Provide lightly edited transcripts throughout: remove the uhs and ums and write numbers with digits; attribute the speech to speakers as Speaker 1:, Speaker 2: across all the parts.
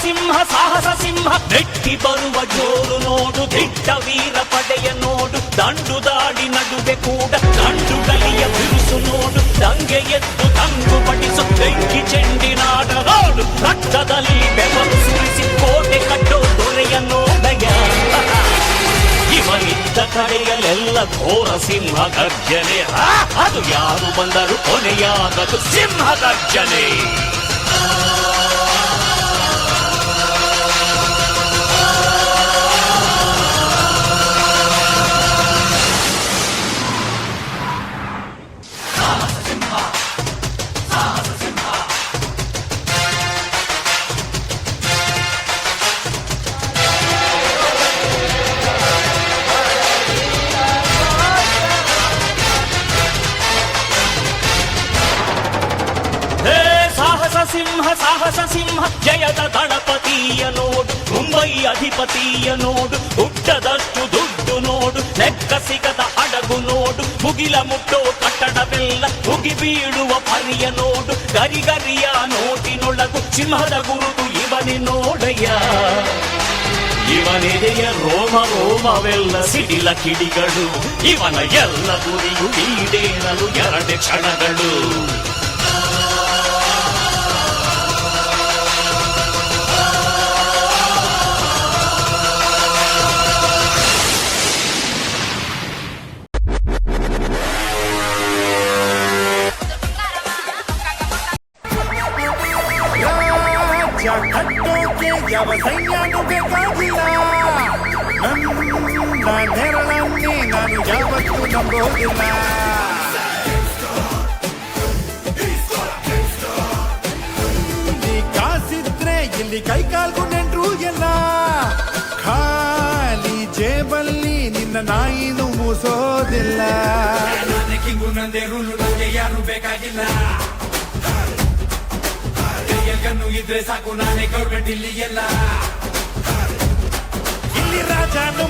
Speaker 1: ಸಿಂಹ ಸಾಹಸ ಸಿಂಹ ನೆಟ್ಟಿ ಬರುವ ಜೋರು ನೋಡು ದಿಟ್ಟ ವೀರ ಪಡೆಯ ನೋಡು ದಂಡು ದಾಡಿ ನಡುವೆ ಕೂಡ ದಂಡುಗಲಿಯ ಬಿರುಸು ನೋಡು ದಂಗೆ ಎದ್ದು ತಂಗು ಪಡಿಸು ಬೆಂಕಿ ಚೆಂಡಿನಾಡ ನೋಡು ರಕ್ತದಲ್ಲಿ ಬೆವರು ಸುರಿಸಿ ಕೋಟೆ ಕಟ್ಟೋ ದೊರೆಯ ನೋಡಯ ಇವನಿದ್ದ ಕಡೆಯಲ್ಲೆಲ್ಲ ಘೋರ ಸಿಂಹ ಗರ್ಜನೆ ಅದು ಯಾರು ಬಂದರು ಕೊನೆಯಾಗದು ಸಿಂಹ ಗರ್ಜನೆ ಸಿಂಹ ಸಾಹಸ ಸಿಂಹ ಜಯದ ಗಣಪತಿಯ ನೋಡು ಮುಂಬೈ ಅಧಿಪತಿಯ ನೋಡು ಹುಟ್ಟದಷ್ಟು ದುಡ್ಡು ನೋಡು ಲೆಕ್ಕ ಸಿಗದ ಹಡಗು ನೋಡು ಮುಗಿಲ ಮುಟ್ಟೋ ಕಟ್ಟಡವೆಲ್ಲ ಮುಗಿ ಬೀಳುವ ಪರಿಯ ನೋಡು ಗರಿಗರಿಯ ನೋಟಿನೊಳಗು ಸಿಂಹದ ಗುರುತು ಇವನೇ ನೋಡಯ್ಯ ಇವನೆದೆಯ ರೋಮ ರೋಮವೆಲ್ಲ ಸಿಡಿಲ ಕಿಡಿಗಳು ಇವನ ಎಲ್ಲ ಗುರಿಯು ಈಡೇರಲು 2 ಕ್ಷಣಗಳು
Speaker 2: ಕಟ್ಟೋಕೆ ಯಾವ ಸೈನ್ಯನೂ ಬೇಕಾಗಿಲ್ಲ ನನ್ನ ನೆರಳನ್ನೇ ನಾನು ಯಾವತ್ತೂ ನಂಬೋದಿಲ್ಲ ನೀ ಕಾಸಿದ್ರೆ ಇಲ್ಲಿ ಕೈಕಾಲ್ಗೂ ನೆಂಟ್ರು ಎಲ್ಲ ಖಾಲಿ ಜೇಬಲ್ಲಿ ನಿನ್ನ ನಾಯಿನೂ ಮೂಸೋದಿಲ್ಲ ಕಿಂಗು ನಂದೇ ರೂಲು ನಂಗೆ ಯಾರು ಬೇಕಾಗಿಲ್ಲ ಕಣ್ಣು ಇದ್ರೆ ಸಾಕು ನಾನೇ ಗೌರ್ಮೆಂಟ್ ಇಲ್ಲಿ ಎಲ್ಲ ಇಲ್ಲಿ ರಾಜನು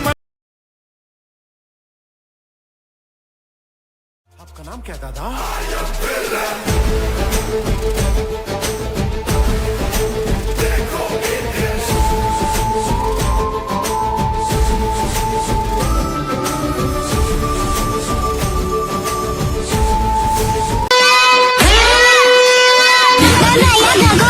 Speaker 2: आपका नाम क्या दादा
Speaker 3: Go